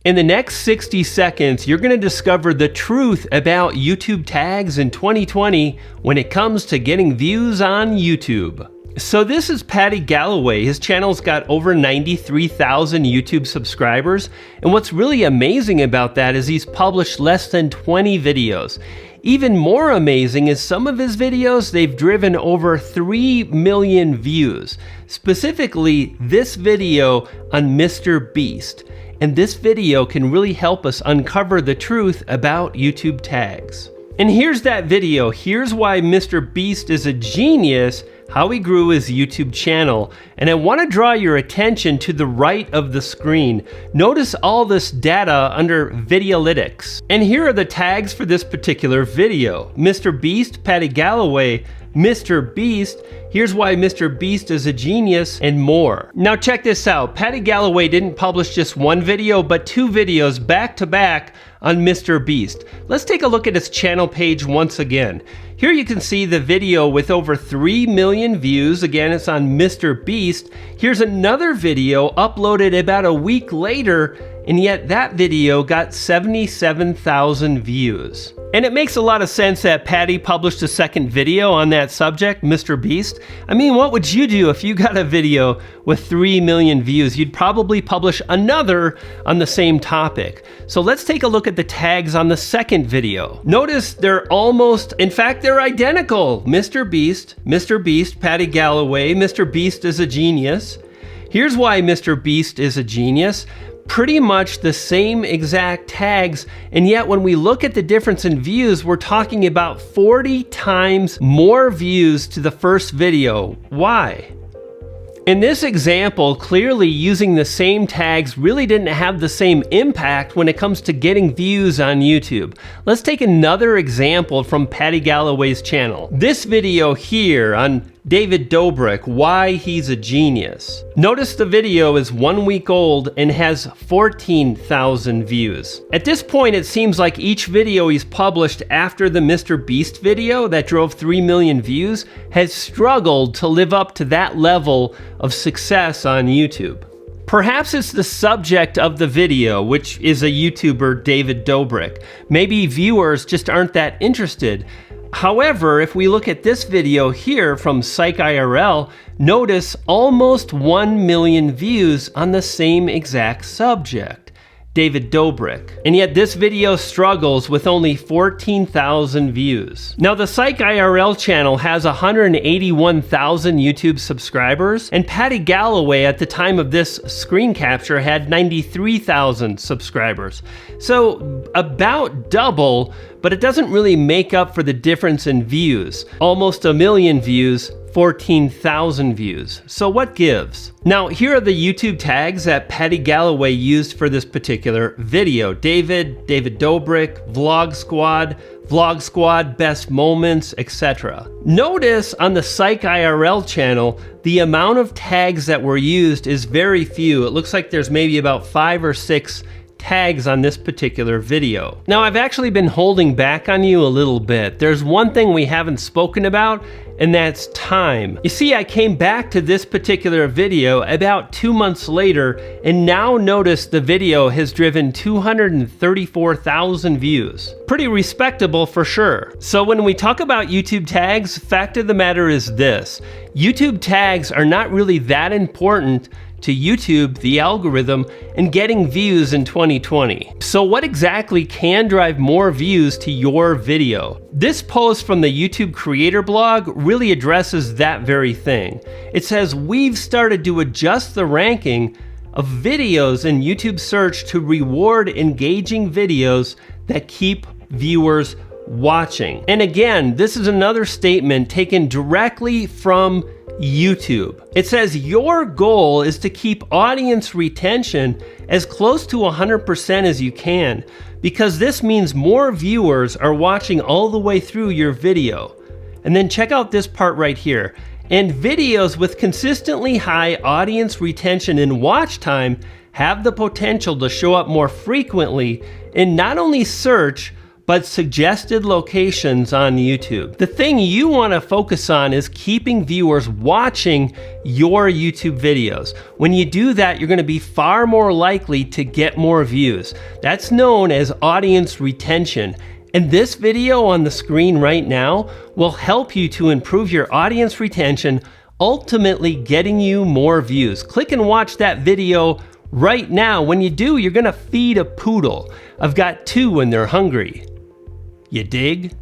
In the next 60 seconds, you're going to discover the truth about YouTube tags in 2020 when it comes to getting views on YouTube. So this is Paddy Galloway. His channel's got over 93,000 YouTube subscribers. And what's really amazing about that is he's published less than 20 videos. Even more amazing is some of his videos, they've driven over 3 million views. Specifically, this video on Mr. Beast. And this video can really help us uncover the truth about YouTube tags. And here's that video. Here's why Mr. Beast is a genius, how he grew his YouTube channel. And I want to draw your attention to the right of the screen. Notice all this data under Videolytics. And here are the tags for this particular video. Mr. Beast, Paddy Galloway, Mr. Beast, here's why Mr. Beast is a genius, and more. Now check this out. Paddy Galloway didn't publish just one video, but 2 videos back to back on Mr. Beast. Let's take a look at his channel page once again. Here you can see the video with over 3 million views. Again, it's on Mr. Beast. Here's another video uploaded about a week later, and yet that video got 77,000 views. And it makes a lot of sense that Paddy published a second video on that subject, Mr. Beast. I mean, what would you do if you got a video with 3 million views? You'd probably publish another on the same topic. So let's take a look at the tags on the second video. Notice they're almost, in fact, they're identical. Mr. Beast, Paddy Galloway, Mr. Beast is a genius. Here's why Mr. Beast is a genius. Pretty much the same exact tags, and yet when we look at the difference in views, we're talking about 40 times more views to the first video. Why? In this example, clearly using the same tags really didn't have the same impact when it comes to getting views on YouTube. Let's take another example from Paddy Galloway's channel. This video here on David Dobrik, why he's a genius. Notice the video is 1 week old and has 14,000 views. At this point, it seems like each video he's published after the Mr. Beast video that drove 3 million views has struggled to live up to that level of success on YouTube. Perhaps it's the subject of the video, which is a YouTuber, David Dobrik. Maybe viewers just aren't that interested. However, if we look at this video here from Psych IRL, notice almost 1 million views on the same exact subject, David Dobrik. And yet this video struggles with only 14,000 views. Now the Psych IRL channel has 181,000 YouTube subscribers, and Paddy Galloway at the time of this screen capture had 93,000 subscribers. So about double, but it doesn't really make up for the difference in views. Almost 1 million views, 14,000 views. So what gives? Now here are the YouTube tags that Paddy Galloway used for this particular video. David Dobrik, Vlog Squad, Best Moments, etc. Notice on the Psych IRL channel, the amount of tags that were used is very few. It looks like there's maybe about 5 or 6 tags on this particular video. Now I've actually been holding back on you a little bit. There's one thing we haven't spoken about, and that's time. You see, I came back to this particular video about 2 months later, and now notice the video has driven 234,000 views. Pretty respectable for sure. So when we talk about YouTube tags, fact of the matter is this: YouTube tags are not really that important to YouTube, the algorithm, and getting views in 2020. So what exactly can drive more views to your video? This post from the YouTube creator blog really addresses that very thing. It says, we've started to adjust the ranking of videos in YouTube search to reward engaging videos that keep viewers watching. And again, this is another statement taken directly from YouTube. It says your goal is to keep audience retention as close to 100% as you can, because this means more viewers are watching all the way through your video. And then check out this part right here. And videos with consistently high audience retention and watch time have the potential to show up more frequently in not only search, but suggested locations on YouTube. The thing you want to focus on is keeping viewers watching your YouTube videos. When you do that, you're going to be far more likely to get more views. That's known as audience retention. And this video on the screen right now will help you to improve your audience retention, ultimately getting you more views. Click and watch that video right now. When you do, you're gonna feed a poodle. I've got two when they're hungry. You dig?